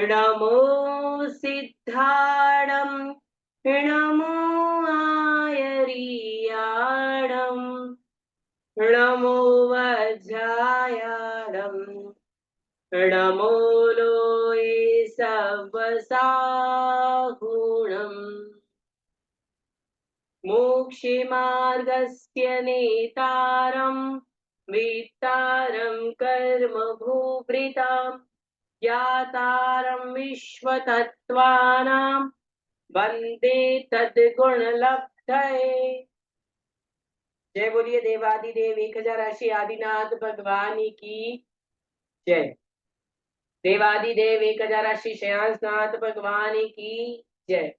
नमो सिद्धाणं नमो आयरियाणं नमो वज्रायाणं नमो लोये सवसाहुणम् मोक्षमार्गस्य नेतारं वित्तारं कर्म भूभृतां ज्ञातारं विश्वतत्त्वानां वंदे तद्गुणलब्धये। जय बोलिए देवादिदेव 1008 आदिनाथ भगवान की जय। देवादिदेव 1008 शयासनाथ भगवान की जय।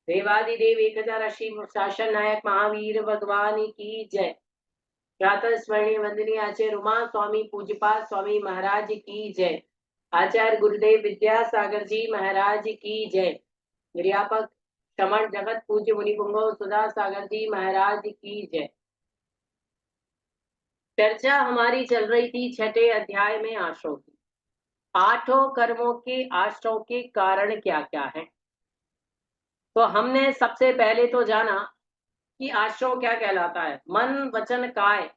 देवादिदेव 1008 शासन नायक महावीर भगवान की जय। प्रातः स्मरणीय वंदनीय आचार्य उमा स्वामी पूज्यपाद स्वामी महाराज की जय। आचार्य गुरुदेव विद्यासागर जी महाराज की जय। निर्यापक समण जगत पूज्य मुनि पुंगव सुधा सागर जी महाराज की जय। चर्चा हमारी चल रही थी छठे अध्याय में आश्रव की। 8 कर्मों के आश्रव के कारण क्या क्या है। तो हमने सबसे पहले तो जाना कि आश्रव क्या कहलाता है। मन वचन काय,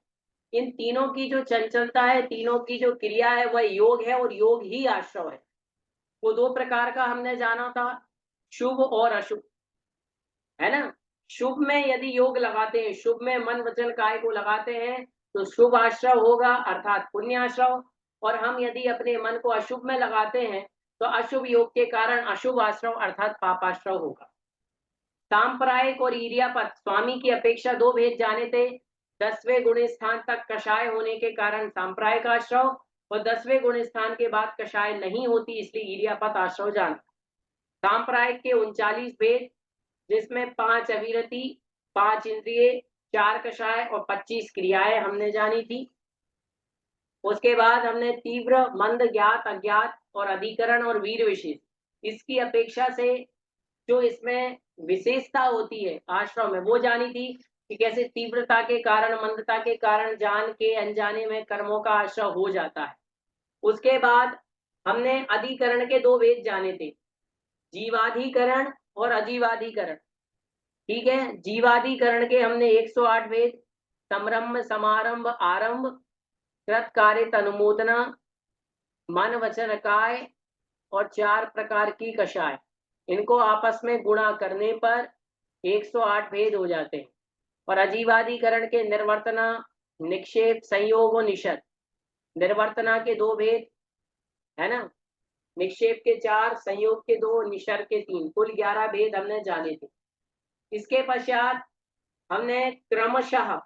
इन तीनों की जो चंचलता है, तीनों की जो क्रिया है वह योग है और योग ही आश्रव है। वो 2 प्रकार का हमने जाना था, शुभ और अशुभ, है ना। शुभ में यदि योग लगाते हैं, शुभ में मन वचन काय को लगाते हैं तो शुभ आश्रव होगा अर्थात पुण्य आश्रव। और हम यदि अपने मन को अशुभ में लगाते हैं तो अशुभ योग के कारण अशुभ आश्रव अर्थात पाप आश्रव होगा। सांप्रायिक और ईर्यापत स्वामी की अपेक्षा 2 भेद जाने थे। 10वें गुण स्थान तक कषाय होने के कारण सांप्रायिक आश्रव और 10वें गुण स्थान के बाद कषाय नहीं होती, इसलिए ईर्यापत आश्रव जाना। सांप्रायिक के 39 भेद, जिसमें 5 अविरति, 5 इंद्रिय, 4 कषाय और 25 क्रियाएं हमने जानी थी। उसके बाद हमने तीव्र, मंद, ज्ञात, अज्ञात और अधिकरण और वीर विशेष, इसकी अपेक्षा से जो इसमें विशेषता होती है आश्रम में वो जानी थी कि कैसे तीव्रता के कारण, मंदता के कारण जान के अनजाने में कर्मों का आश्रय हो जाता है। उसके बाद हमने अधिकरण के 2 भेद जाने थे, जीवाधिकरण और अजीवाधिकरण। ठीक है, जीवाधिकरण के हमने 108 भेद, संरंभ, समारंभ, आरंभ, कृत कार्य, अनुमोदना, मन वचन काय और 4 प्रकार की कषाय, इनको आपस में गुणा करने पर 108 भेद हो जाते हैं। और अजीवाधिकरण के निर्वर्तना, निक्षेप, संयोग और निषद। निर्वर्तना के 2 भेद, है ना, निक्षेप के 4, संयोग के 2, निषद के 3, कुल 11 भेद हमने जाने थे। इसके पश्चात हमने क्रमशः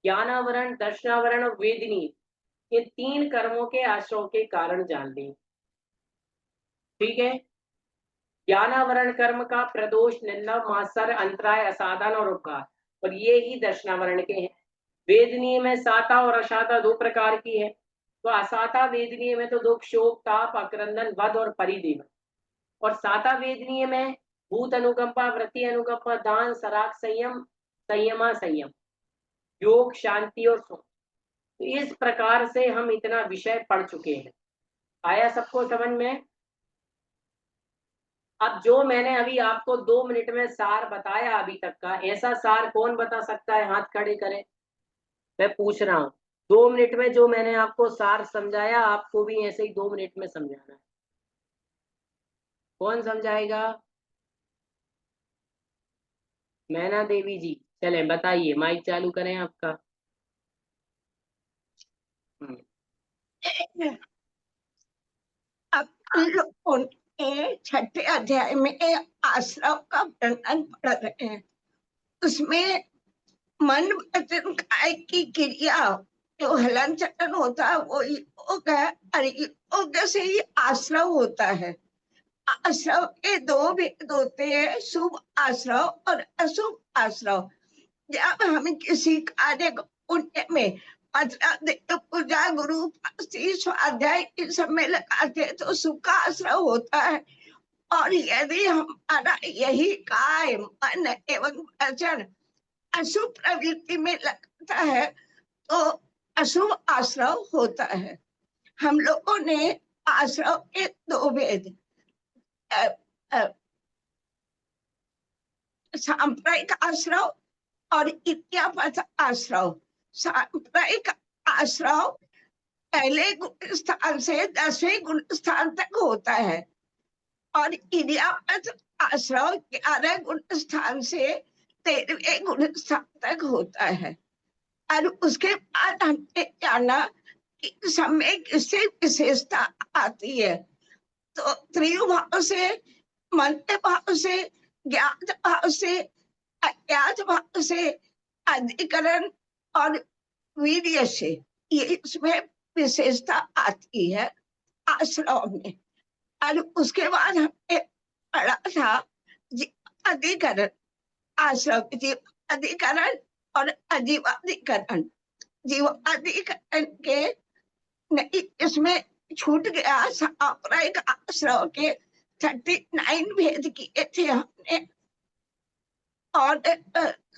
ज्ञानावरण, दर्शनावरण और वेदनी, ये 3 कर्मों के आश्रव के कारण जान लिए। ठीक है, ज्ञानावरण कर्म का प्रदोष, निर्लभ, मात्सर, अंतराय, असाधन और उपकार, और ये ही दर्शनावरण के हैं। वेदनीय में साता और अशाता 2 प्रकार की है। तो असाता वेदनीय में तो दुख, शोक, ताप, अक्रंदन, वध और परिदेवन। और साता वेदनीय में भूत अनुकंपा, वृत्ति अनुकंपा, दान, सराग, संयम, संयमा, संयम, योग, शांति और सुख। तो इस प्रकार से हम इतना विषय पढ़ चुके हैं। आया सबको समझ में। अब जो मैंने अभी आपको 2 मिनट में सार बताया अभी तक का, ऐसा सार कौन बता सकता है, हाथ खड़े करें। मैं पूछ रहा हूं, 2 मिनट में जो मैंने आपको सार समझाया, आपको भी ऐसे ही 2 मिनट में समझाना है। कौन समझाएगा? मैना देवी जी, चले बताइए, माइक चालू करें आपका। अब लोगों ने छठे अध्याय में आश्रव का वर्णन पढ़ रहे हैं। उसमें मन वचन काय की क्रिया जो हलन चलन होता है वो योग है, और योग से ही आश्रव होता है। आश्रव के दो भेद होते हैं, शुभ आश्रव और अशुभ आश्रव। जब हम किसी कार्य पुण्य में मतलब पूजा, गुरु स्वाध्याय इस सब में लगाते तो सुख का आश्रव होता है। और यदि हमारा यही काय मन एवं वचन अशुभ प्रवृत्ति में लगता है तो अशुभ आश्रव होता है। हम लोगों ने आश्रव के दो भेद, सांप्रदायिक आश्रव और इत्यापत आश्रव। सांप्रदायिक आश्रव पहले गुण स्थान से 10वें गुण स्थान तक होता है, और इत्यापत आश्रव 11 गुण स्थान से 13वें गुण स्थान तक होता है। और उसके बाद हमने जाना कि समय किससे विशेषता आती है। तो त्रियु भाव से, मंत्र भाव से, ज्ञात भाव से, अज्ञात भाव से, अधिकरण और वीर्य से, ये इसमें विशेषता आती है आश्रव में। और उसके बाद हमने पढ़ा था अधिकरण, आश्रव जीव अधिकरण और अजीवाधिकरण। जीवाधिकरण के नहीं, इसमें छूट गया। सांप्रदायिक आश्रव के 39 भेद किए थे हमने, और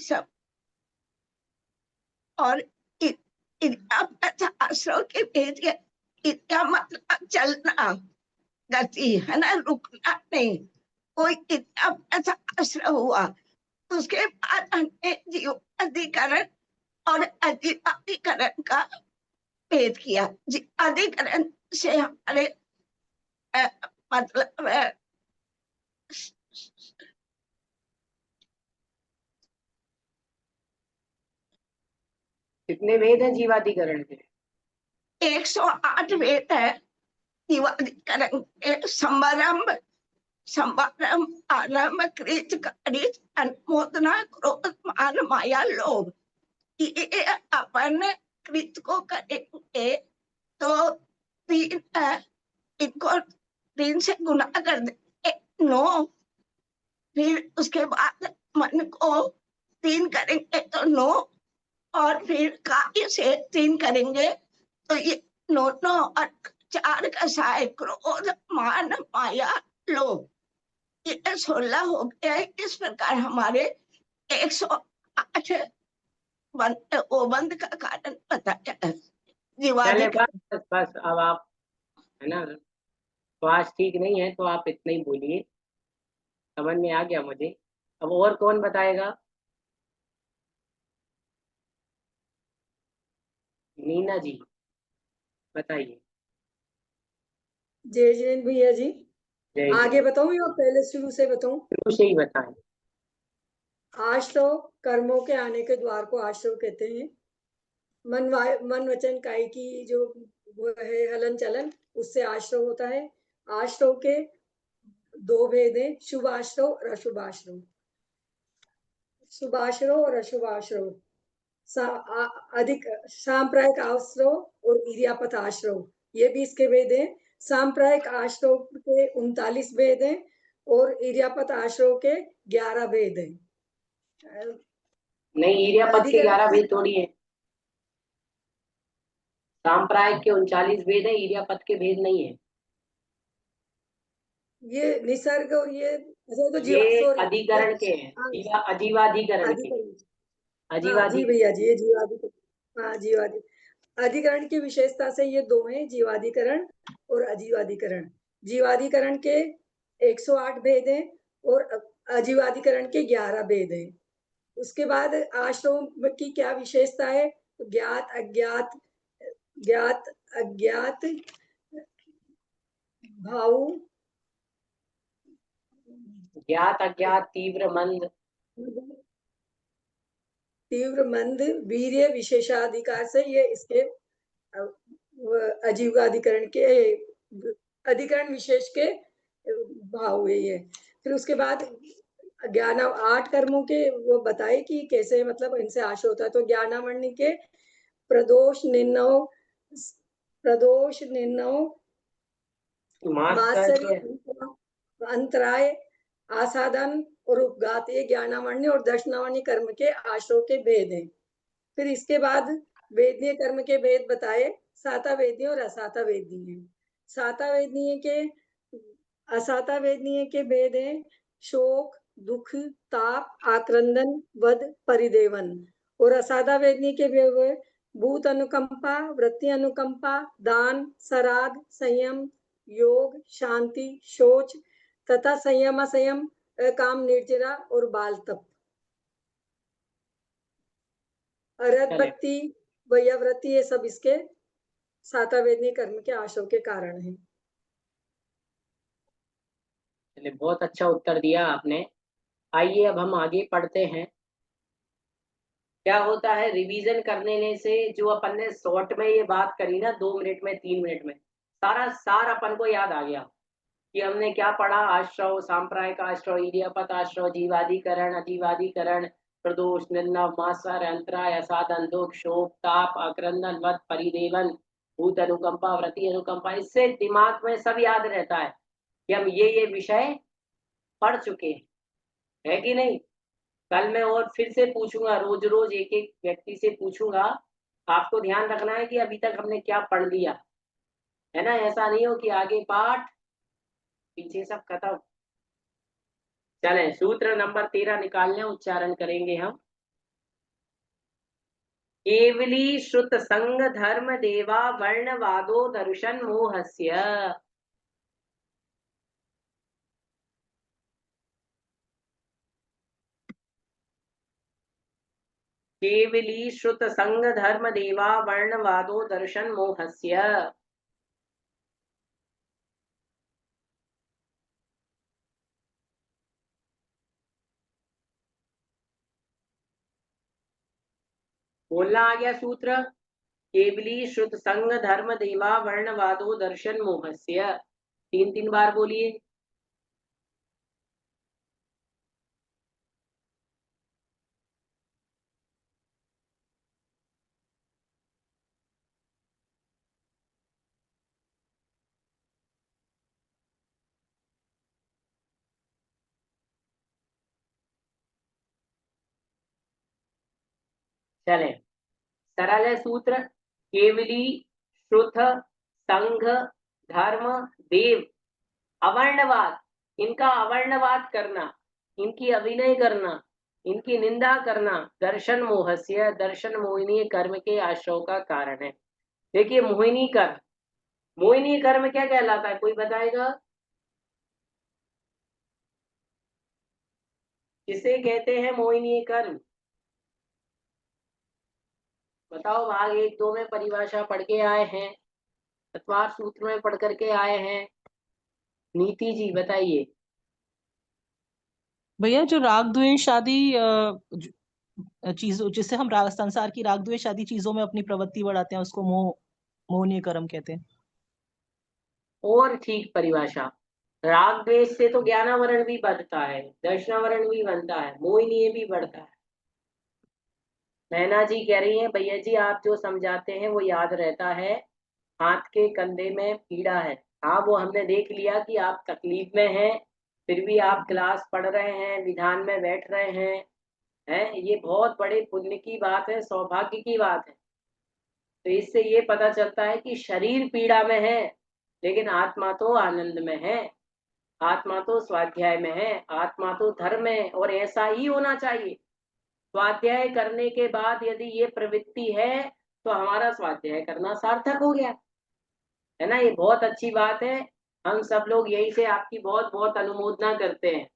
सब और आश्रव के भेद इतना मतलब चलना, गति है ना, रुकना नहीं। कोई इतना आश्रव हुआ। उसके बाद हमने जीव अधिकरण और अजीवाधिकरण का भेद किया। अधिकरण से हमारे मतलब कितने भेद हैं जीवाधिकरण के? 108 भेद है जीवाधिकरण के। समारंभ, आरंभ, कृत, कारित, अनुमोदना, क्रोध, मान, माया, लोभ। ये अपन कृत को करेंगे तो 3, इनको 3 से गुना कर देंगे 9। फिर उसके बाद मन को 3 करेंगे तो 9, और फिर कार्य से 3 करेंगे तो ये 9 और 4 का सहाय क्रोध, मान, माया, लोभ, ये 16 हो गया है। इस प्रकार हमारे 108 बंद का कारण बताया है। चले बस बस, अब आप है ना, स्वास्थ्य ठीक नहीं है तो आप इतना ही बोलिए, समझ में आ गया मुझे। अब और कौन बताएगा? नीना जी बताइए। जय जैन भैया जी, जय आगे बताऊं या पहले शुरू से बताऊं? शुरू से ही बताएं। आश्रव कर्मों के आने के द्वार को आश्रव कहते हैं। मन वचन काई की जो वो है हलन चलन, उससे आश्रव होता है। आश्रव के 2 भेद हैं, शुभ आश्रव और अशुभ आश्रव। शुभाश्रव और अशुभ आश्रव, अधिक सांप्रदायिक आश्रव और इरियापथ आश्रव, ये भी इसके भेद हैं। सांप्रदायिक आश्रव के 39 भेद हैं और इरियापथ आश्रव के 11 भेद हैं। नहीं, इरियापथ के 11 भेद थोड़ी है। सांप्रदायिक के 39 भेद है, इरियापथ के भेद नहीं है। ये निसर्ग और ये तो ये अधिकरण के हैं, अजीवाधिकरण के। हाँ जी भैया जी, ये जीवाधिकरण, हाँ जीवाधिकरण, अधिकरण की विशेषता से ये 2 हैं, जीवाधिकरण और अजीवाधिकरण। जीवाधिकरण के 108 भेद हैं और अजीवाधिकरण के 11 भेद हैं। उसके बाद आश्रम की क्या विशेषता है? ज्ञात अज्ञात, ज्ञात अज्ञात भाव, ज्ञात अज्ञात, तीव्र मंद, तीव्र मंद, वीर्य, विशेषाधिकार से ये इसके अजीवाधिकरण के अधिकरण विशेष के भाव हुए ये। फिर उसके बाद ज्ञान 8 कर्मों के वो बताए कि कैसे मतलब इनसे आशय होता है। तो ज्ञानावर्ण के प्रदोष निर्णव मात्सर्य अंतराय आसादन और उपघात, ये ज्ञानावर्ण और दर्शनावर्ण कर्म के आश्रय के भेद हैं। फिर इसके बाद वेदनीय कर्म के भेद बताए, साता वेदनीय और असाता वेदनीय। साता वेदनीय के असाता वेदनीय के भेद हैं शोक, दुख, ताप, आक्रंदन, वध, परिदेवन। और असाता वेदनीय के भेद भूत अनुकंपा, वृत्ति अनुकंपा, दान, सराग, संयम, योग, शांति, शौच तथा संयम असंयम, काम, निर्जरा और बाल तप। अरहत भक्ति, वैयावृत्ति, ये सब इसके सातावेदनीय कर्म के आश्रय के कारण है। चलिए, बहुत अच्छा उत्तर दिया आपने। आइए अब हम आगे पढ़ते हैं। क्या होता है, रिवीजन करने से जो अपन ने शॉर्ट में ये बात करी ना, 2 मिनट में 3 मिनट में सारा सार अपन को याद आ गया कि हमने क्या पढ़ा। आश्रव, सांप्रायिक आश्रव, इडियापत आश्रव, जीवादिकरण, अजीवादिकरण, प्रदोष, निर्णव, मात्सर, अंतराय, असाधन, दुख, शोक, ताप, आक्रंदन, वध, परिदेवन, भूत अनुकंपा, वृत्ति अनुकंपा। इससे दिमाग में सब याद रहता है कि हम ये विषय पढ़ चुके हैं, है कि नहीं। कल मैं और फिर से पूछूंगा, रोज रोज एक एक व्यक्ति से पूछूंगा। आपको ध्यान रखना है कि अभी तक हमने क्या पढ़ लिया, है ना। ऐसा नहीं हो कि आगे पाठ पीछे सब खत्म। चलें, सूत्र नंबर 13 निकालने, उच्चारण करेंगे हम। केवली श्रुत संग धर्म देवा वर्णवादो दर्शन मोहस्य। केवली श्रुत संग धर्म देवा वर्णवादो दर्शन मोहस्य। बोलना आ गया सूत्र। केवली श्रुत संग धर्म देवा वर्णवादो दर्शन मोहस्य। 3 बार बोलिए। चले, सरल है सूत्र। केवली श्रुत संघ धर्म देव अवर्णवाद, इनका अवर्णवाद करना, इनकी अभिनय करना, इनकी निंदा करना, दर्शन मोहस्य, दर्शन मोहिनी कर्म के आश्रय का कारण है। देखिए, मोहिनी कर्म, मोहिनी कर्म क्या कहलाता है, कोई बताएगा। किसे कहते हैं मोहिनी कर्म, बताओ। भाग 1-2 में परिभाषा पढ़ के आए हैं, तत्वार सूत्र में पढ़ करके आए हैं। नीति जी बताइए। भैया, जो राग द्वेष आदि चीजों, जिससे हम संसार की राग द्वेष आदि चीजों में अपनी प्रवृत्ति बढ़ाते हैं, उसको मोहनीय कर्म कहते हैं। और ठीक परिभाषा। राग द्वेष से तो ज्ञानावरण भी बढ़ता है, दर्शनावरण भी बनता है, मोहिनीय भी बढ़ता है। नैना जी कह रही हैं, भैया जी आप जो समझाते हैं वो याद रहता है, हाथ के कंधे में पीड़ा है। हाँ, वो हमने देख लिया कि आप तकलीफ में हैं, फिर भी आप क्लास पढ़ रहे हैं, विधान में बैठ रहे हैं। ये बहुत बड़े पुण्य की बात है, सौभाग्य की बात है। तो इससे ये पता चलता है कि शरीर पीड़ा में है, लेकिन आत्मा तो आनंद में है, आत्मा तो स्वाध्याय में है, आत्मा तो धर्म में, और ऐसा ही होना चाहिए। स्वाध्याय करने के बाद यदि ये प्रवृत्ति है तो हमारा स्वाध्याय करना सार्थक हो गया, है ना। ये बहुत अच्छी बात है। हम सब लोग यही से आपकी बहुत बहुत अनुमोदना करते हैं,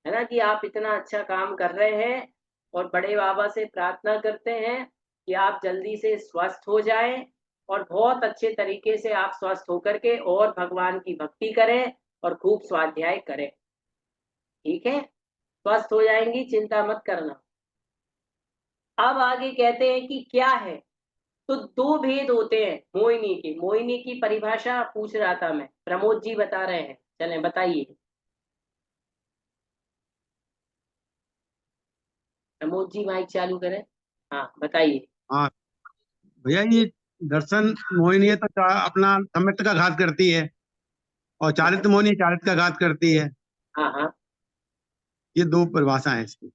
है ना, कि आप इतना अच्छा काम कर रहे हैं। और बड़े बाबा से प्रार्थना करते हैं कि आप जल्दी से स्वस्थ हो जाएं, और बहुत अच्छे तरीके से आप स्वस्थ होकर के और भगवान की भक्ति करें और खूब स्वाध्याय करें। ठीक है, स्वस्थ हो जाएंगी, चिंता मत करना। अब आगे कहते हैं कि क्या है, तो 2 भेद होते हैं मोहिनी के। मोहिनी की परिभाषा पूछ रहा था मैं, प्रमोद जी बता रहे हैं, चलें बताइए। प्रमोद जी माइक चालू करें। हाँ बताइए। हाँ भैया, ये दर्शन मोहिनी है तो अपना सम्यक्त का घात करती है, और चारित्र मोहिनी चारित्र का घात करती है। हाँ हाँ, ये दो परिभाषा है इसकी।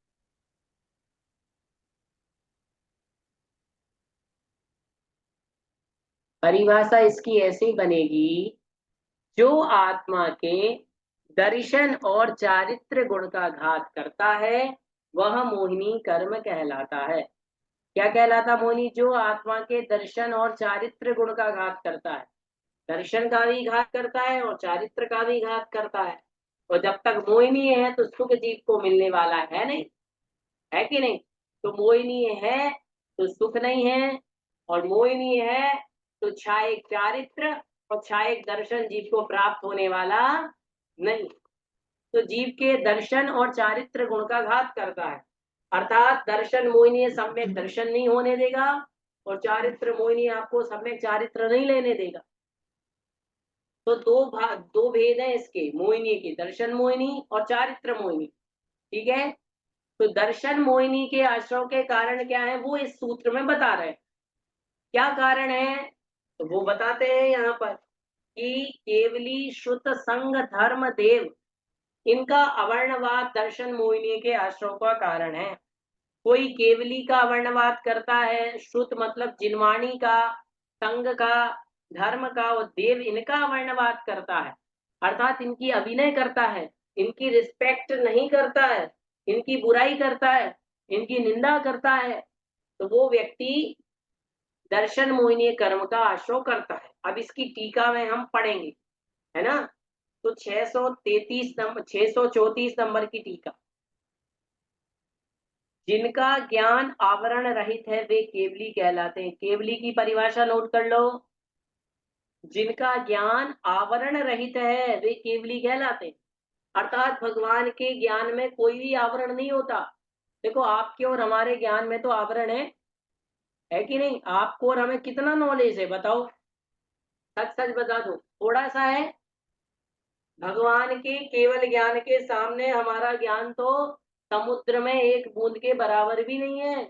परिभाषा इसकी ऐसी बनेगी, जो आत्मा के दर्शन और चारित्र गुण का घात करता है वह मोहिनी कर्म कहलाता है। क्या कहलाता मोहिनी? जो आत्मा के दर्शन और चारित्र गुण का घात करता है, दर्शन का भी घात करता है और चारित्र का भी घात करता है। और जब तक मोहिनी है तो सुख जीव को मिलने वाला है नहीं, है कि नहीं? तो मोहिनी है तो सुख नहीं है, और मोहिनी है तो छायक चारित्र और छायक दर्शन जीव को प्राप्त होने वाला नहीं। तो जीव के दर्शन और चारित्र गुण का घात करता है, अर्थात दर्शन मोहिनी सम्यक दर्शन नहीं होने देगा, और चारित्र मोहिनी आपको सम्यक चारित्र नहीं लेने देगा। तो दो भेद हैं इसके, मोहिनी के, दर्शन मोहिनी और चारित्र मोहिनी। ठीक है, तो दर्शन मोहिनी के आश्रव के कारण क्या है वो इस सूत्र में बता रहे हैं। क्या कारण है तो वो बताते हैं यहाँ पर कि केवली श्रुत संग धर्म देव, इनका अवर्णवाद दर्शन मोहिनी के आश्रव का कारण है। कोई केवली का अवर्णवाद करता है, श्रुत मतलब जिनवाणी का, संग का, धर्म का, और देव इनका अवर्णवाद करता है, अर्थात इनकी अभिनय करता है, इनकी रिस्पेक्ट नहीं करता है, इनकी बुराई करता है, इनकी निंदा करता है, तो वो व्यक्ति दर्शन मोहिनी कर्म का आश्रय करता है। अब इसकी टीका में हम पढ़ेंगे, है ना? तो 634 नंबर की टीका। जिनका ज्ञान आवरण रहित है वे केवली कहलाते हैं। केवली की परिभाषा नोट कर लो। जिनका ज्ञान आवरण रहित है वे केवली कहलाते हैं, अर्थात भगवान के ज्ञान में कोई भी आवरण नहीं होता। देखो आपके और हमारे ज्ञान में तो आवरण है कि नहीं? आपको और हमें कितना नॉलेज है बताओ, सच सच बता दो, थोड़ा सा है। भगवान के केवल ज्ञान के सामने हमारा ज्ञान तो समुद्र में एक बूंद के बराबर भी नहीं है।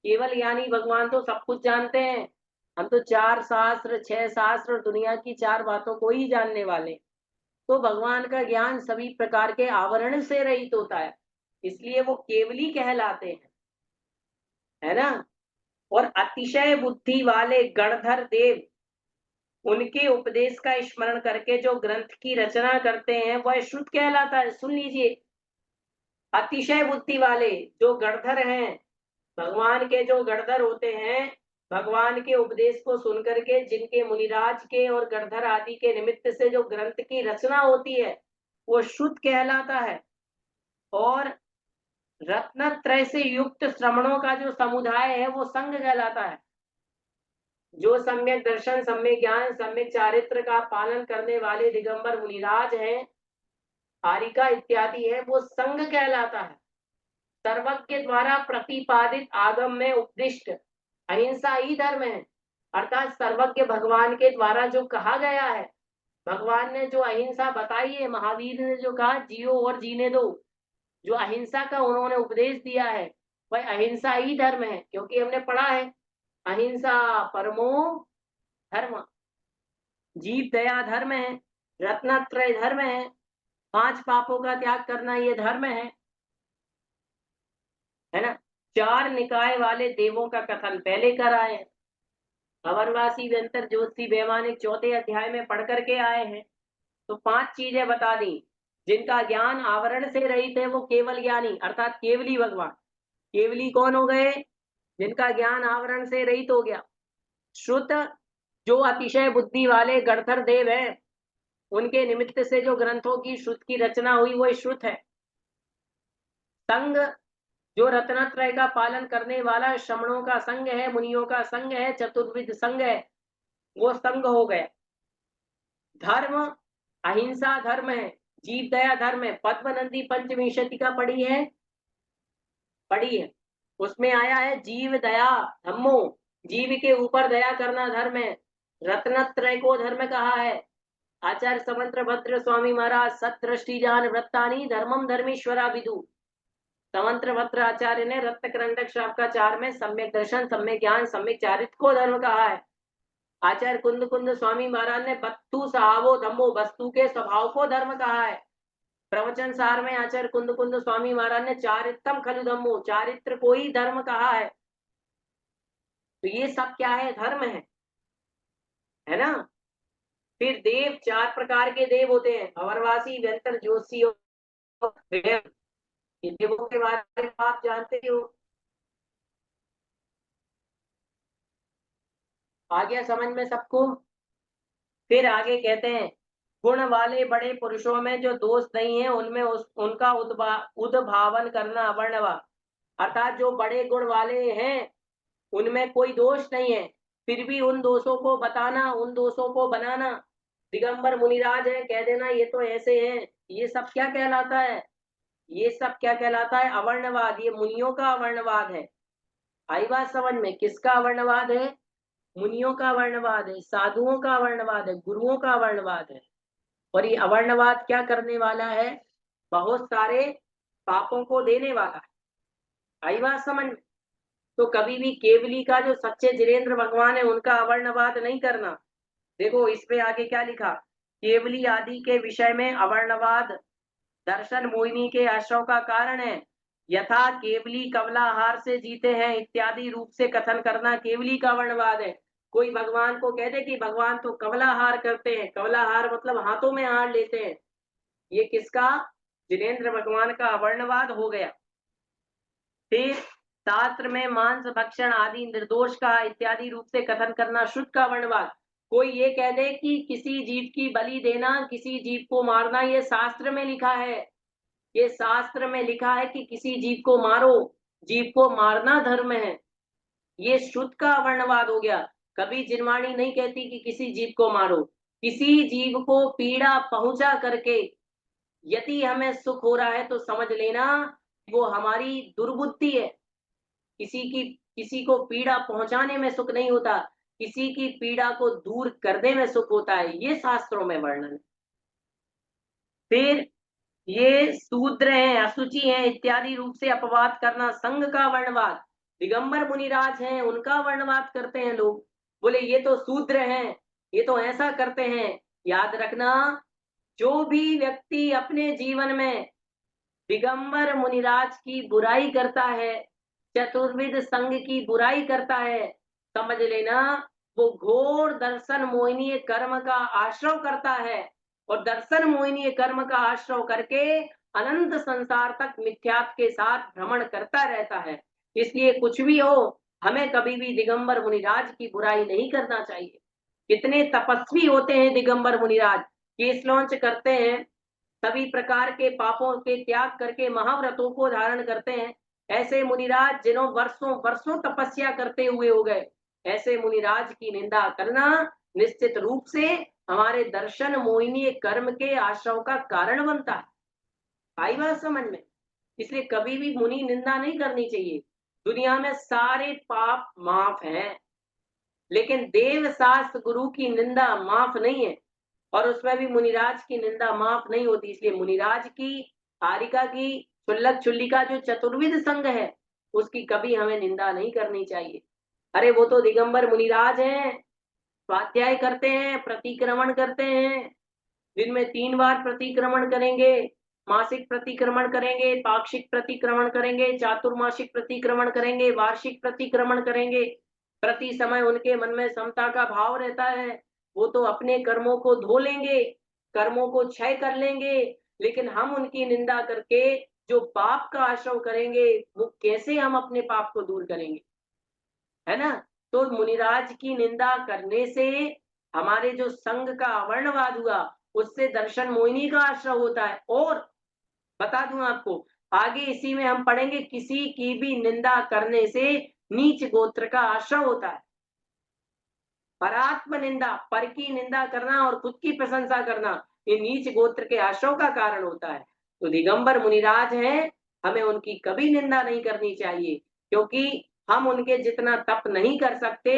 केवल ज्ञानी भगवान तो सब कुछ जानते हैं, हम तो 4 शास्त्र 6 शास्त्र और दुनिया की 4 बातों को ही जानने वाले। तो भगवान का ज्ञान सभी प्रकार के आवरण से रहित होता है, इसलिए वो केवली कहलाते हैं, है ना? और अतिशय बुद्धि वाले गणधर देव, उनके उपदेश का स्मरण करके जो ग्रंथ की रचना करते हैं वह श्रुत कहलाता है। सुन लीजिए, अतिशय बुद्धि वाले जो गणधर हैं, भगवान के जो गणधर होते हैं, भगवान के उपदेश को सुनकर के जिनके मुनिराज के और गणधर आदि के निमित्त से जो ग्रंथ की रचना होती है वो श्रुत कहलाता है। और रत्नत्रय से युक्त श्रवणों का जो समुदाय है वो संघ कहलाता है। जो सम्यक दर्शन, सम्यक ज्ञान, सम्यक चारित्र का पालन करने वाले दिगंबर मुनिराज हैं, हारिका इत्यादि है, वो संघ कहलाता है। सर्वज्ञ द्वारा प्रतिपादित आगम में उपदिष्ट अहिंसा ही धर्म है, अर्थात सर्वज्ञ भगवान के द्वारा जो कहा गया है, भगवान ने जो अहिंसा बताई है, महावीर ने जो कहा जियो और जीने दो, जो अहिंसा का उन्होंने उपदेश दिया है वह अहिंसा ही धर्म है। क्योंकि हमने पढ़ा है अहिंसा परमो धर्म, जीव दया धर्म है, रत्नत्रय धर्म है, 5 पापों का त्याग करना ये धर्म है ना? 4 निकाय वाले देवों का कथन पहले कर आए हैं, अवरवासी व्यंतर ज्योति वैमानिक 4थे अध्याय में पढ़ करके आए हैं। तो 5 चीजें बता दी। जिनका ज्ञान आवरण से रहित है वो केवल ज्ञानी, अर्थात केवली भगवान। केवली कौन हो गए? जिनका ज्ञान आवरण से रहित हो गया। श्रुत, जो अतिशय बुद्धि वाले गणधर देव हैं, उनके निमित्त से जो ग्रंथों की श्रुत की रचना हुई वो श्रुत है। संघ, जो रत्नत्रय का पालन करने वाला श्रमणों का संघ है, मुनियों का संघ है, चतुर्विध संघ है, वो संघ हो गया। धर्म, अहिंसा धर्म है, जीव दया धर्म है। पद्मनंदी पंचविंशति का पढ़ी है, उसमें आया है जीव दया धम्मो, जीव के ऊपर दया करना धर्म है। रत्नत्रय को धर्म कहा है। आचार्य समंत्र भद्र स्वामी महाराज सतदृष्टि जान वृत्तानि धर्मम धर्मेश्वरा विदु, तंत्र भद्र आचार्य ने रत्नकरंडक शाखाचार में सम्यक दर्शन, सम्यक ज्ञान, सम्यक चारित्र को धर्म कहा है। आचार्य कुंद कुंद स्वामी महाराज ने बत्तु सहावो धम्मो, वस्तु के स्वभाव को धर्म कहा है। प्रवचन सार में आचार्य कुंद कुंद स्वामी महाराज ने चारित्रम खलु धम्मो, चारित्र को ही धर्म कहा है। तो ये सब क्या है? धर्म है ना। फिर देव, 4 प्रकार के देव होते हैं, अवरवासी, व्यंतर, ज्योतिषी और देव। ये देवों के बारे में आप जानते हो। आ गया समझ में सबको? फिर आगे कहते हैं, गुण वाले बड़े पुरुषों में जो दोष नहीं है उनमें उनका उद्भावन करना अवर्णवा। अर्थात जो बड़े गुण वाले हैं उनमें कोई दोष नहीं है, फिर भी उन दोषों को बताना, उन दोषों को बनाना। दिगंबर मुनिराज है, कह देना ये तो ऐसे हैं, ये सब क्या कहलाता है? ये सब क्या कहलाता है? अवर्णवाद। ये मुनियों का अवर्णवाद है। आई बात समझ में? किसका अवर्णवाद है? मुनियों का वर्णवाद है, साधुओं का वर्णवाद है, गुरुओं का वर्णवाद है। और ये अवर्णवाद क्या करने वाला है? बहुत सारे पापों को देने वाला है। आई बात समझ में? तो कभी भी केवली का जो सच्चे जिनेंद्र भगवान है उनका अवर्णवाद नहीं करना। देखो इसमें आगे क्या लिखा, केवली आदि के विषय में अवर्णवाद दर्शन मोहिनी के आश्रव का कारण है। यथा केवली कवलाहार से जीते हैं इत्यादि रूप से कथन करना केवली का वर्णवाद है। कोई भगवान को कह दे कि भगवान तो कवलाहार करते हैं, कवलाहार मतलब हाथों में हार लेते हैं, ये किसका? जिनेंद्र भगवान का अवर्णवाद हो गया। फिर शास्त्र में मांस भक्षण आदि निर्दोष का इत्यादि रूप से कथन करना शुद्ध का वर्णवाद। कोई ये कह दे कि किसी जीव की बलि देना, किसी जीव को मारना, ये शास्त्र में लिखा है, ये शास्त्र में लिखा है कि किसी जीव को मारो, जीव को मारना धर्म है, ये शुद्ध का वर्णवाद हो गया। कभी जिनवाणी नहीं कहती कि किसी जीव को मारो। किसी जीव को पीड़ा पहुंचा करके यदि हमें सुख हो रहा है तो समझ लेना वो हमारी दुर्बुद्धि है। किसी को पीड़ा पहुंचाने में सुख नहीं होता, किसी की पीड़ा को दूर करने में सुख होता है, ये शास्त्रों में वर्णन है। फिर ये शूद्र हैं, अशुचि हैं इत्यादि रूप से अपवाद करना संघ का वर्णवाद। दिगंबर मुनिराज हैं उनका वर्णवाद करते हैं लोग, बोले ये तो शूद्र हैं, ये तो ऐसा करते हैं। याद रखना, जो भी व्यक्ति अपने जीवन में दिगंबर मुनिराज की बुराई करता है, चतुर्विध संघ की बुराई करता है, समझ लेना वो घोर दर्शन मोहिनीय कर्म का आश्रय करता है। और दर्शन मोहिनीय कर्म का आश्रय करके अनंत संसार तक मिथ्यात्व के साथ भ्रमण करता रहता है। इसलिए कुछ भी हो, हमें कभी भी दिगंबर मुनिराज की बुराई नहीं करना चाहिए। कितने तपस्वी होते हैं दिगंबर मुनिराज, केस लॉन्च करते हैं, सभी प्रकार के पापों के त्याग करके महाव्रतों को धारण करते हैं। ऐसे मुनिराज जिन्हों वर्षों वर्षों तपस्या करते हुए हो गए, ऐसे मुनिराज की निंदा करना निश्चित रूप से हमारे दर्शन मोहिनी कर्म के आश्रय का कारण बनता है। आई बात समझ में? इसलिए कभी भी मुनि निंदा नहीं करनी चाहिए। दुनिया में सारे पाप माफ हैं, लेकिन देव शास्त्र गुरु की निंदा माफ नहीं है, और उसमें भी मुनिराज की निंदा माफ नहीं होती। इसलिए मुनिराज की, हारिका की, क्षुल्लक क्षुल्लिका जो चतुर्विध संघ है उसकी कभी हमें निंदा नहीं करनी चाहिए। अरे वो तो दिगंबर मुनिराज हैं, स्वाध्याय करते हैं, प्रतिक्रमण करते हैं, दिन में 3 बार प्रतिक्रमण करेंगे, मासिक प्रतिक्रमण करेंगे, पाक्षिक प्रतिक्रमण करेंगे, चातुर्मासिक प्रतिक्रमण करेंगे, वार्षिक प्रतिक्रमण करेंगे। प्रति समय उनके मन में समता का भाव रहता है, वो तो अपने कर्मों को धो लेंगे, कर्मों को क्षय कर लेंगे, लेकिन हम उनकी निंदा करके जो पाप का आश्रय करेंगे वो कैसे हम अपने पाप को दूर करेंगे? है ना। तो मुनिराज की निंदा करने से हमारे जो संघ का अवर्णवाद हुआ उससे दर्शन मोहिनी का आश्रय होता है। और बता दूं आपको, आगे इसी में हम पढ़ेंगे, किसी की भी निंदा करने से नीच गोत्र का आश्रय होता है। परात्म निंदा, पर की निंदा करना और खुद की प्रशंसा करना, ये नीच गोत्र के आश्रय का कारण होता है। तो दिगंबर मुनिराज हैं, हमें उनकी कभी निंदा नहीं करनी चाहिए, क्योंकि हम उनके जितना तप नहीं कर सकते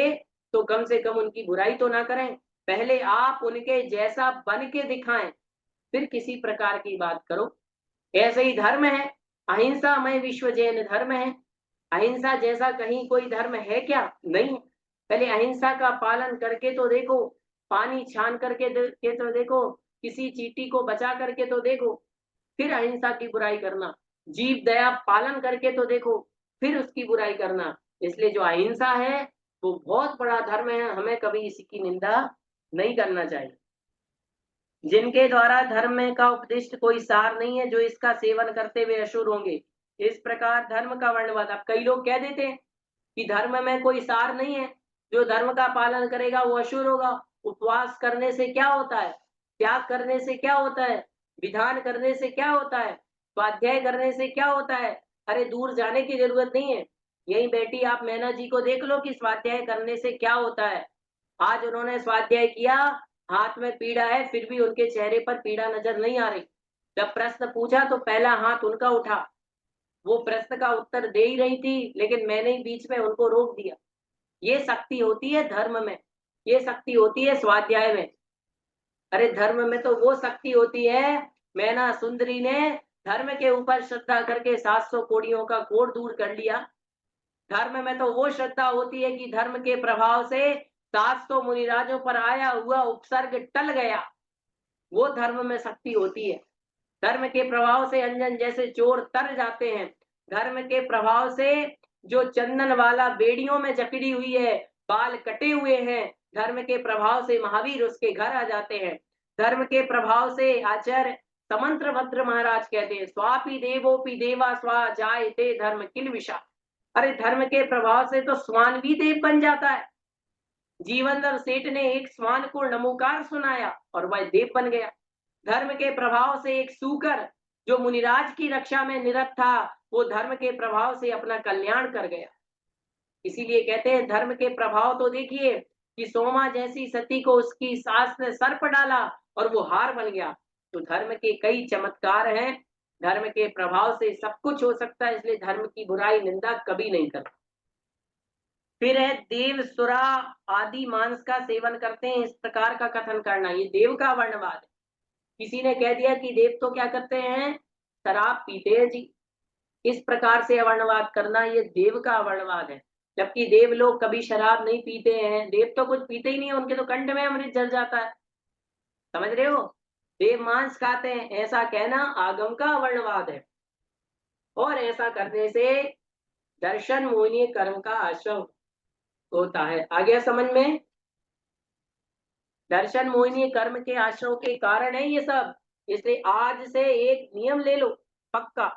तो कम से कम उनकी बुराई तो ना करें। पहले आप उनके जैसा बन के दिखाएं, फिर किसी प्रकार की बात करो। ऐसे ही धर्म है, अहिंसा में विश्व जैन धर्म है। अहिंसा जैसा कहीं कोई धर्म है क्या? नहीं। पहले अहिंसा का पालन करके तो देखो, पानी छान करके के तो देखो, किसी चींटी को बचा करके तो देखो, फिर अहिंसा की बुराई करना। जीव दया पालन करके तो देखो, फिर उसकी बुराई करना। इसलिए जो अहिंसा है वो बहुत बड़ा धर्म है, हमें कभी इसकी निंदा नहीं करना चाहिए। जिनके द्वारा धर्म में का उपदिष्ट कोई सार नहीं है, जो इसका सेवन करते हुए अशुर होंगे। इस प्रकार धर्म का वर्णवाद। अब कई लोग कह देते हैं कि धर्म में कोई सार नहीं है, जो धर्म का पालन करेगा वो अशुर होगा। उपवास करने से क्या होता है? त्याग करने से क्या होता है? विधान करने से क्या होता है? स्वाध्याय करने से क्या होता है? अरे दूर जाने की जरूरत नहीं है, यहीं बैठी आप मैना जी को देख लो कि स्वाध्याय करने से क्या होता है। आज उन्होंने स्वाध्याय किया, हाथ में पीड़ा है, फिर भी उनके चेहरे पर पीड़ा नजर नहीं आ रही। जब प्रश्न पूछा तो पहला हाथ उनका उठा। वो प्रश्न का उत्तर दे ही रही थी, लेकिन मैंने ही बीच में उनको रोक दिया। ये शक्ति होती है धर्म में, ये शक्ति होती है स्वाध्याय में। अरे धर्म में तो वो शक्ति होती है, मैना सुंदरी ने धर्म के ऊपर श्रद्धा करके 700 कोड़ियों का कोढ़ दूर कर लिया। धर्म में तो वो श्रद्धा होती है कि धर्म के प्रभाव से 700 मुनिराजों पर आया हुआ उपसर्ग टल गया। वो धर्म में शक्ति होती है। धर्म के प्रभाव से अंजन जैसे चोर तर जाते हैं। धर्म के प्रभाव से जो चंदन वाला बेड़ियों में जकड़ी हुई है, बाल कटे हुए हैं, धर्म के प्रभाव से महावीर उसके घर आ जाते हैं। धर्म के प्रभाव से आचार्य समंत्र भद्र महाराज कहते हैं, स्वापी देवोपि देवा स्वा जायते धर्म किल विषा। अरे धर्म के प्रभाव से तो स्वान भी देव बन जाता है। जीवनधर सेठ ने एक स्वान को नमोकार सुनाया और वह देव बन गया। धर्म के प्रभाव से एक सूकर जो मुनिराज की रक्षा में निरत था, वो धर्म के प्रभाव से अपना कल्याण कर गया। इसीलिए कहते हैं धर्म के प्रभाव तो देखिए कि सोमा जैसी सती को उसकी सास ने सर्प डाला और वो हार बन गया। तो धर्म के कई चमत्कार हैं। धर्म के प्रभाव से सब कुछ हो सकता है, इसलिए धर्म की बुराई निंदा कभी नहीं करना। फिर है देव सुरा आदि मांस का सेवन करते हैं, इस प्रकार का कथन करना, ये देव का वर्णवाद है। किसी ने कह दिया कि देव तो क्या करते हैं? शराब पीते हैं जी। इस प्रकार से वर्णवाद करना ये देव का वर्णवाद है, जबकि देव लोग कभी शराब नहीं पीते हैं। देव तो कुछ पीते ही नहीं है, उनके तो कंठ में अमृत जल जाता है। समझ रहे हो? देव मांस खाते हैं, ऐसा कहना आगम का वर्णवाद है। और ऐसा करने से दर्शन मोहिनी कर्म का आश्रय होता है। आ गया समझ में? दर्शन मोहिनी कर्म के आश्रय के कारण है ये सब। इसलिए आज से एक नियम ले लो पक्का,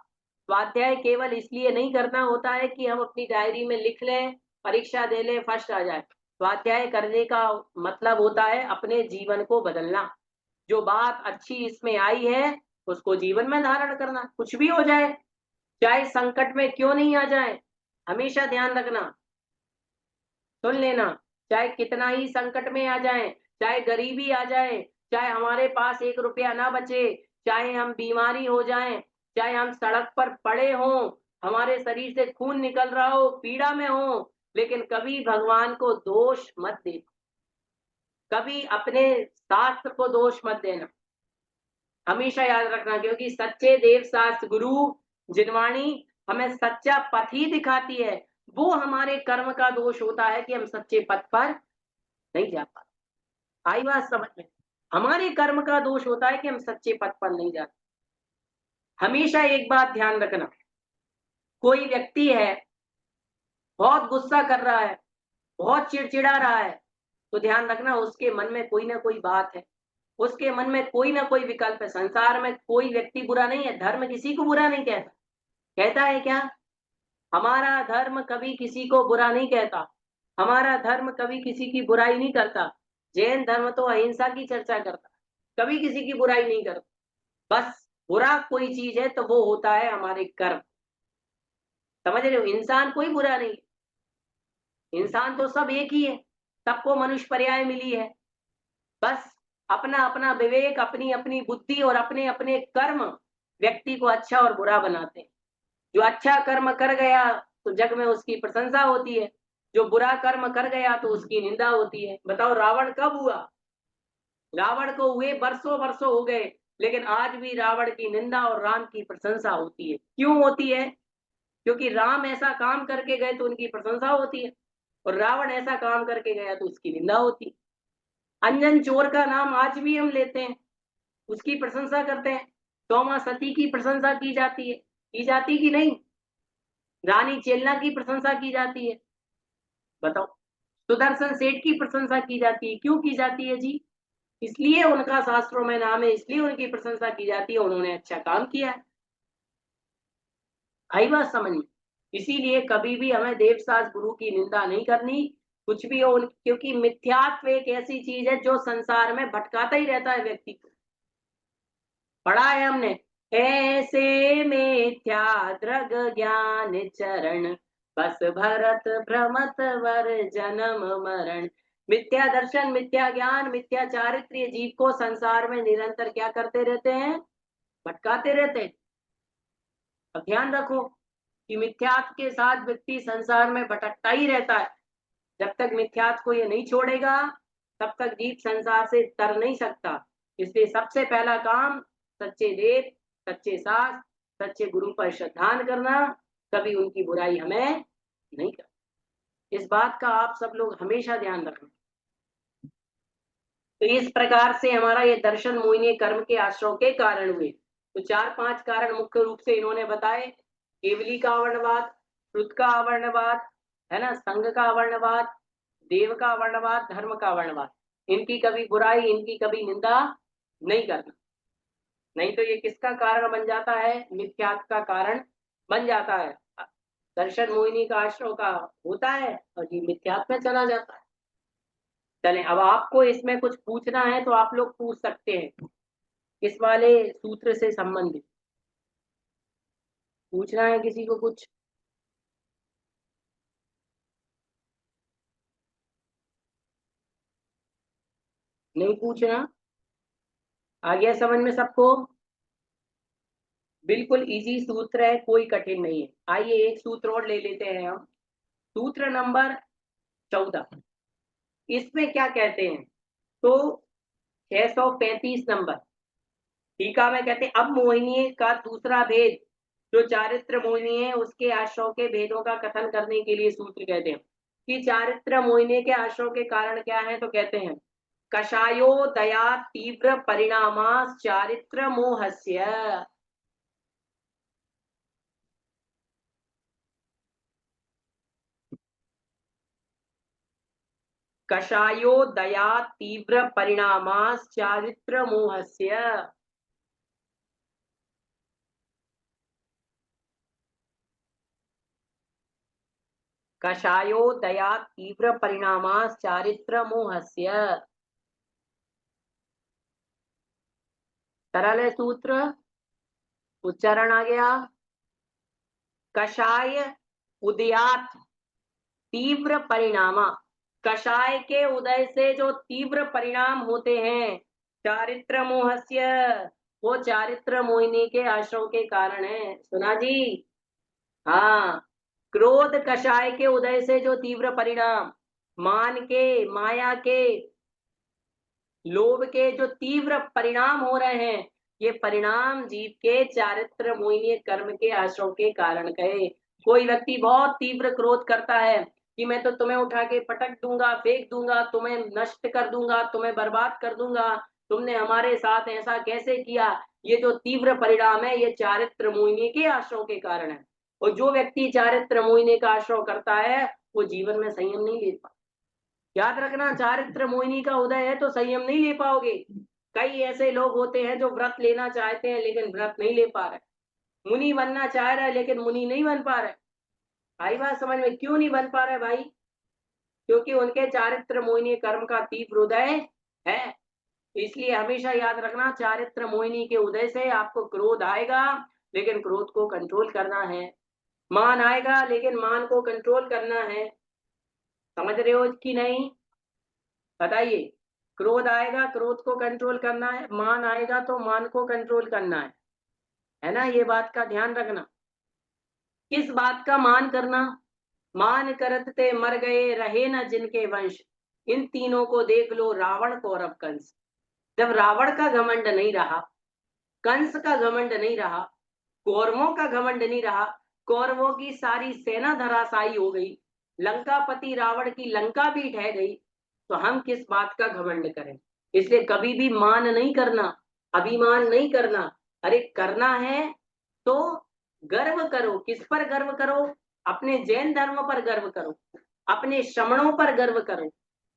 स्वाध्याय केवल इसलिए नहीं करना होता है कि हम अपनी डायरी में लिख लें, परीक्षा दे लें, फर्स्ट आ जाए। स्वाध्याय करने का मतलब होता है अपने जीवन को बदलना। जो बात अच्छी इसमें आई है उसको जीवन में धारण करना, कुछ भी हो जाए, चाहे संकट में क्यों नहीं आ जाए। हमेशा ध्यान रखना, सुन लेना, चाहे कितना ही संकट में आ जाए, चाहे गरीबी आ जाए, चाहे हमारे पास 1 रुपया ना बचे, चाहे हम बीमारी हो जाएं, चाहे हम सड़क पर पड़े हों, हमारे शरीर से खून निकल रहा हो, पीड़ा में हो, लेकिन कभी भगवान को दोष मत दे, कभी अपने शास्त्र को दोष मत देना। हमेशा याद रखना, क्योंकि सच्चे देव शास्त्र गुरु जिनवाणी हमें सच्चा पथ ही दिखाती है। वो हमारे कर्म का दोष होता है कि हम सच्चे पथ पर नहीं जा पाते। आई बात समझ में? हमारे कर्म का दोष होता है कि हम सच्चे पथ पर नहीं जाते। हमेशा एक बात ध्यान रखना, कोई व्यक्ति है बहुत गुस्सा कर रहा है, बहुत चिड़चिड़ा रहा है, तो ध्यान रखना उसके मन में कोई ना कोई बात है, उसके मन में कोई ना कोई विकल्प है। संसार में कोई व्यक्ति बुरा नहीं है, धर्म किसी को बुरा नहीं कहता। कहता है क्या? हमारा धर्म कभी किसी को बुरा नहीं कहता, हमारा धर्म कभी किसी की बुराई नहीं करता। जैन धर्म तो अहिंसा की चर्चा करता, कभी किसी की बुराई नहीं करता। बस बुरा कोई चीज है तो वो होता है हमारे कर्म। समझ रहे हो? इंसान कोई बुरा नहीं, इंसान तो सब एक ही है, सबको मनुष्य पर्याय मिली है। बस अपना अपना विवेक, अपनी अपनी बुद्धि और अपने अपने कर्म व्यक्ति को अच्छा और बुरा बनाते हैं। जो अच्छा कर्म कर गया तो जग में उसकी प्रशंसा होती है, जो बुरा कर्म कर गया तो उसकी निंदा होती है। बताओ रावण कब हुआ? रावण को हुए वर्षों वर्षों हो गए, लेकिन आज भी रावण की निंदा और राम की प्रशंसा होती है। क्यों होती है? क्योंकि राम ऐसा काम करके गए तो उनकी प्रशंसा होती है, और रावण ऐसा काम करके गया तो उसकी निंदा होती है। अंजन चोर का नाम आज भी हम लेते हैं, उसकी प्रशंसा करते हैं। तोमा सती की प्रशंसा की जाती है, की जाती कि नहीं? रानी चेलना की प्रशंसा की जाती है। बताओ, सुदर्शन सेठ की प्रशंसा की जाती है। क्यों की जाती है जी? इसलिए उनका शास्त्रों में नाम है, इसलिए उनकी प्रशंसा की जाती है, उन्होंने अच्छा काम किया है। आई बात समझ में? इसीलिए कभी भी हमें देवसास गुरु की निंदा नहीं करनी, कुछ भी हो, क्योंकि मिथ्यात्व एक ऐसी चीज है जो संसार में भटकाता ही रहता है व्यक्ति को। पढ़ा है हमने, ऐसे मिथ्या द्रग ज्ञान चरण, बस भरत भ्रमत वर जन्म मरण। मिथ्या दर्शन, मिथ्या ज्ञान, मिथ्या चारित्र्य जीव को संसार में निरंतर क्या करते रहते हैं? भटकाते रहते हैं। अब ध्यान रखो कि मिथ्यात्व के साथ व्यक्ति संसार में भटकता ही रहता है। जब तक मिथ्यात्व को ये नहीं छोड़ेगा, तब तक जीव संसार से तर नहीं सकता। इसलिए सबसे पहला काम सच्चे देव, सच्चे शास्त्र, सच्चे गुरु पर श्रद्धान करना, कभी उनकी बुराई हमें नहीं करनी। इस बात का आप सब लोग हमेशा ध्यान रखना। तो इस प्रकार से हमारा ये दर्शन मोहिनी कर्म के आश्रय के कारण हुए। तो 4-5 कारण मुख्य रूप से इन्होंने बताए। केवली का वर्णवाद, श्रुत का वर्णवाद, है ना, संघ का वर्णवाद, देव का वर्णवाद, धर्म का वर्णवाद। इनकी कभी बुराई, इनकी कभी निंदा नहीं करना, नहीं तो ये किसका कारण बन जाता है? मिथ्यात्व का कारण बन जाता है। दर्शन मोहिनी का आश्रय का होता है और ये मिथ्यात्व में चला जाता है। चलें, अब आपको इसमें कुछ पूछना है तो आप लोग पूछ सकते हैं, इस वाले सूत्र से संबंधित पूछना है किसी को कुछ? नहीं पूछना? आ गया समझ में सबको? बिल्कुल इजी सूत्र है, कोई कठिन नहीं है। आइए एक सूत्र और ले लेते हैं हम, सूत्र नंबर 14। इसमें क्या कहते हैं? तो 635 नंबर टीका में कहते हैं, अब मोहिनी का दूसरा भेद जो चारित्र मोहिनी है उसके आश्रय के भेदों का कथन करने के लिए सूत्र कहते हैं कि चारित्र मोहिनी के आश्रय के कारण क्या है। तो कहते हैं, कषायो दया तीव्र परिणामास चारित्र मोहस्य। कषायो दया तीव्र परिणामास चारित्र मोहस्य। कषायो दया तीव्र परिणामास चारित्र मोहस्य। सरल है सूत्र, उच्चारण आ गया। कषाय उदयात तीव्र परिणामा, कषाय के उदय से जो तीव्र परिणाम होते हैं, चारित्र मोहस्य, वो चारित्र मोहिनी के आश्रय के कारण है। सुना जी? हाँ, क्रोध कषाय के उदय से जो तीव्र परिणाम, मान के, माया के, लोभ के जो तीव्र परिणाम हो रहे हैं, ये परिणाम जीव के चारित्र मोहिनी कर्म के आश्रय के कारण कहे। कोई व्यक्ति बहुत तीव्र क्रोध करता है कि मैं तो तुम्हें उठा के पटक दूंगा, फेंक दूंगा, तुम्हें नष्ट कर दूंगा, तुम्हें बर्बाद कर दूंगा, तुमने हमारे साथ ऐसा कैसे किया। ये जो तीव्र परिणाम है ये चारित्र मोहिनी के आश्रय के कारण है। और जो व्यक्ति चारित्र मोहिनी का आश्रय करता है वो जीवन में संयम नहीं ले पाता। याद रखना, चारित्र मोहिनी का उदय है तो संयम नहीं ले पाओगे। कई ऐसे लोग होते हैं जो व्रत लेना चाहते हैं लेकिन व्रत नहीं ले पा रहे, मुनि बनना चाह रहे हैं लेकिन मुनि नहीं बन पा रहे। आई बात समझ में? क्यों नहीं बन पा रहे भाई? क्योंकि उनके चारित्र मोहिनी कर्म का तीव्र उदय है। इसलिए हमेशा याद रखना, चारित्र मोहिनी के उदय से आपको क्रोध आएगा, लेकिन क्रोध को कंट्रोल करना है। मान आएगा लेकिन मान को कंट्रोल करना है। समझ रहे हो कि नहीं? बताइए। क्रोध आएगा, क्रोध को कंट्रोल करना है, मान आएगा तो मान को कंट्रोल करना है ना? ये बात का ध्यान रखना। किस बात का मान करना? मान करते मर गए रहे न जिनके वंश, इन तीनों को देख लो रावण कौरव कंस। जब रावण का घमंड नहीं रहा, कंस का घमंड नहीं रहा, कौरवों का घमंड नहीं रहा, कौरवों की सारी सेना धराशायी हो गई, लंकापति रावण की लंका भी ढह गई, तो हम किस बात का घमंड करें? इसलिए कभी भी मान नहीं करना, अभिमान नहीं करना। अरे करना है तो गर्व करो। किस पर गर्व करो? अपने जैन धर्म पर गर्व करो, अपने श्रमणों पर गर्व करो,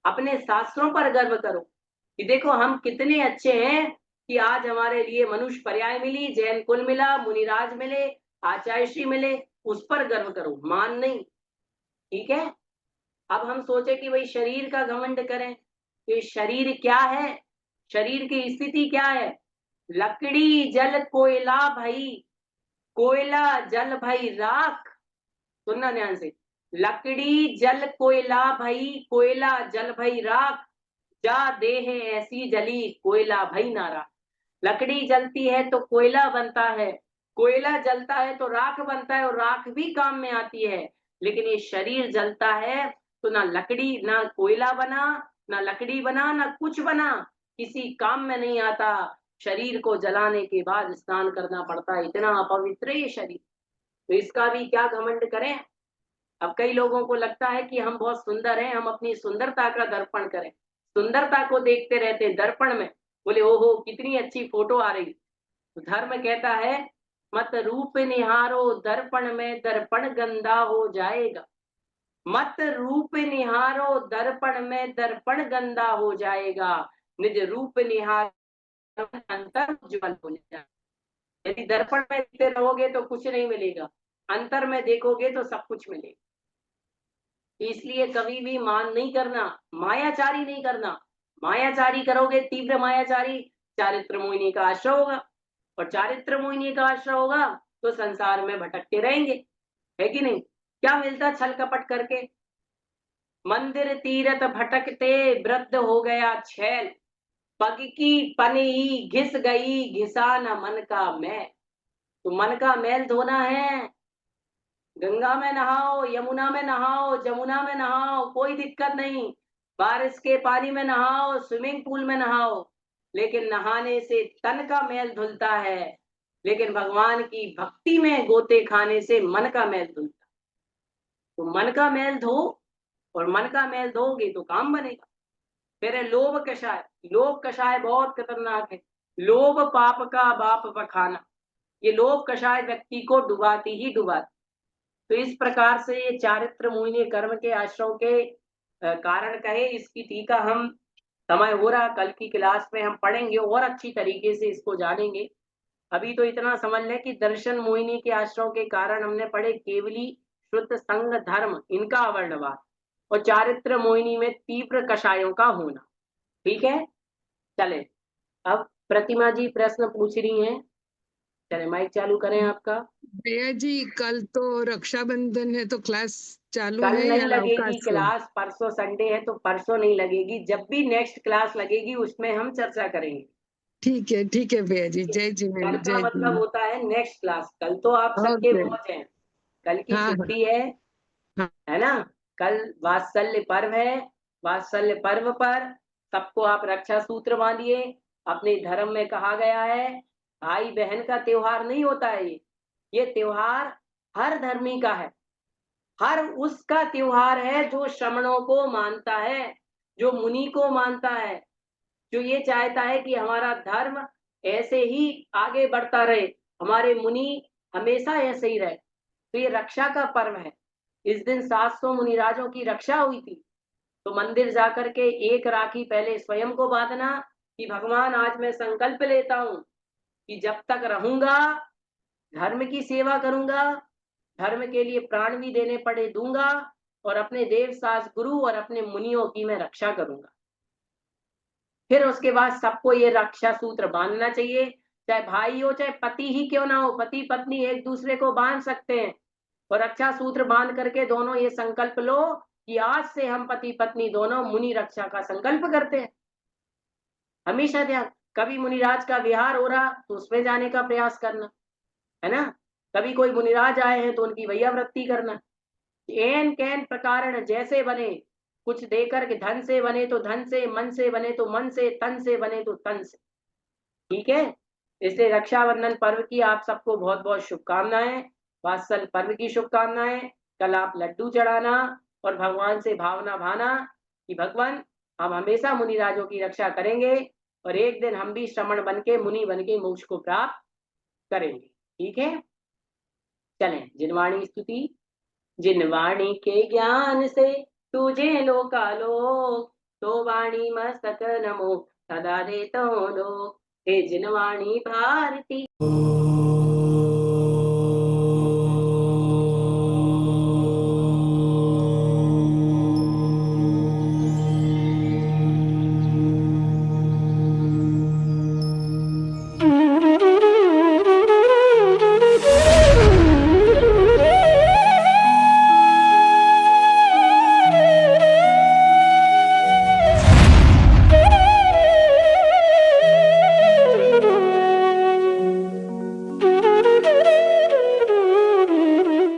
अपने शास्त्रों पर गर्व करो कि देखो हम कितने अच्छे हैं कि आज हमारे लिए मनुष्य पर्याय मिली, जैन कुल मिला, मुनिराज मिले, आचार्य श्री मिले, उस पर गर्व करो, मान नहीं। ठीक है। अब हम सोचे कि भाई शरीर का घमंड करें, तो शरीर क्या है? शरीर की स्थिति क्या है? लकड़ी जल कोयला भाई, कोयला जल भाई राख। सुनना ध्यान से, लकड़ी जल कोयला भाई, कोयला जल भाई राख, जा देह ऐसी जली, कोयला भाई नारा। लकड़ी जलती है तो कोयला बनता है, कोयला जलता है तो राख बनता है, और राख भी काम में आती है। लेकिन ये शरीर जलता है तो ना लकड़ी ना कोयला बना, ना लकड़ी बना, ना कुछ बना, किसी काम में नहीं आता। शरीर को जलाने के बाद स्नान करना पड़ता है, इतना अपवित्र है ये शरीर। तो इसका भी क्या घमंड करें? अब कई लोगों को लगता है कि हम बहुत सुंदर हैं, हम अपनी सुंदरता का दर्पण करें, सुंदरता को देखते रहते हैं दर्पण में, बोले ओहो कितनी अच्छी फोटो आ रही। तो धर्म कहता है मत रूप निहारो दर्पण में, दर्पण गंदा हो जाएगा। मत रूप निहारो दर्पण में, दर्पण गंदा हो जाएगा। निज रूप निहारो अंतर उज्ज्वल हो जाएगा। यदि दर्पण में देखते रहोगे तो कुछ नहीं मिलेगा, अंतर में देखोगे तो सब कुछ मिलेगा। इसलिए कभी भी मान नहीं करना, मायाचारी नहीं करना। मायाचारी करोगे, तीव्र मायाचारी, चारित्र मोहिनी का आश्रय होगा, और चारित्र मोहिनी का आश्रय होगा तो संसार में भटकते रहेंगे, है कि नहीं? क्या मिलता छल कपट करके? मंदिर तीरथ भटकते वृद्ध हो गया छैल, पग की पनी घिस गई, घिसा न मन का मैल। तो मन का मैल धोना है, गंगा में नहाओ, यमुना में नहाओ, जमुना में नहाओ, कोई दिक्कत नहीं। बारिश के पानी में नहाओ, स्विमिंग पूल में नहाओ, लेकिन नहाने से तन का मैल धुलता है, लेकिन भगवान की भक्ति में गोते खाने से मन का मैल धुलता। तो मन का मैल धो, और मन का मैल धोगे तो काम बनेगा। फिर है लोभ कषाय। लोभ कषाय बहुत खतरनाक है। लोभ पाप का बाप बखाना। ये लोभ कषाय व्यक्ति को डुबाती ही डुबाती। तो इस प्रकार से ये चारित्र मोहिनी कर्म के आश्रय के कारण कहे, इसकी टीका हम, समय हो रहा, कल की क्लास में हम पढ़ेंगे और अच्छी तरीके से इसको जानेंगे। अभी तो इतना समझ लें कि दर्शन मोहिनी के आश्रय के कारण हमने पढ़े केवली, शुद्ध, संग, धर्म, इनका अवर्णवाद, और चारित्र मोहिनी में तीव्र कषायों का होना। ठीक है, चले। अब प्रतिमा जी प्रश्न पूछ रही हैं, चले माइक चालू करें आपका। भैया जी कल तो रक्षाबंधन है, तो क्लास चालू कल है नहीं या लगेगी अवकाश है? क्लास, परसों संडे है तो परसों नहीं लगेगी, जब भी नेक्स्ट क्लास लगेगी उसमें हम चर्चा करेंगे। ठीक है भैया जी, जय जी कल का जय मतलब जी। होता है नेक्स्ट क्लास। कल तो आप सबके ओके। मौज हैं, कल की हाँ छुट्टी है हाँ है ना? कल वात्सल्य पर्व है, वात्सल्य पर्व पर सबको आप रक्षा सूत्र बांधिए। अपने धर्म में कहा गया है भाई बहन का त्योहार नहीं होता है ये त्योहार हर धर्मी का है, हर उसका त्योहार है जो श्रमणों को मानता है, जो मुनि को मानता है, जो ये चाहता है कि हमारा धर्म ऐसे ही आगे बढ़ता रहे, हमारे मुनि हमेशा ऐसे ही रहे। तो ये रक्षा का पर्व है। इस दिन 700 मुनिराजों की रक्षा हुई थी। तो मंदिर जाकर के एक राखी पहले स्वयं को बांधना कि भगवान आज मैं संकल्प लेता हूं कि जब तक रहूंगा धर्म की सेवा करूंगा, धर्म के लिए प्राण भी देने पड़े दूंगा, और अपने देव सास गुरु और अपने मुनियों की मैं रक्षा करूंगा। फिर उसके बाद सबको ये रक्षा सूत्र बांधना चाहिए, चाहे भाई हो चाहे पति ही क्यों ना हो, पति पत्नी एक दूसरे को बांध सकते हैं। और रक्षा सूत्र बांध करके दोनों ये संकल्प लो कि आज से हम पति पत्नी दोनों मुनि रक्षा का संकल्प करते हैं। हमेशा ध्यान, कभी मुनिराज का विहार हो रहा तो उसमें जाने का प्रयास करना, है ना? कभी कोई मुनिराज आए हैं तो उनकी वैयावृत्ति करना। एन कैन प्रकार जैसे बने, कुछ देकर के धन से बने तो धन से, मन से बने तो मन से, तन से बने तो तन से। ठीक है, इसलिए रक्षाबंधन पर्व की आप सबको बहुत बहुत शुभकामनाएं, वात्सल पर्व की शुभकामनाएं। कल आप लड्डू चढ़ाना और भगवान से भावना भाना कि भगवान हम हमेशा मुनिराजों की रक्षा करेंगे और एक दिन हम भी श्रमण बन के मुनि बन के मोक्ष को प्राप्त करेंगे। ठीक है, चलें जिनवाणी स्तुति। जिनवाणी के ज्ञान से तुझे लोकालोक, तो वाणी मस्तक नमो सदा देतो लोक। हे जिनवाणी भारती।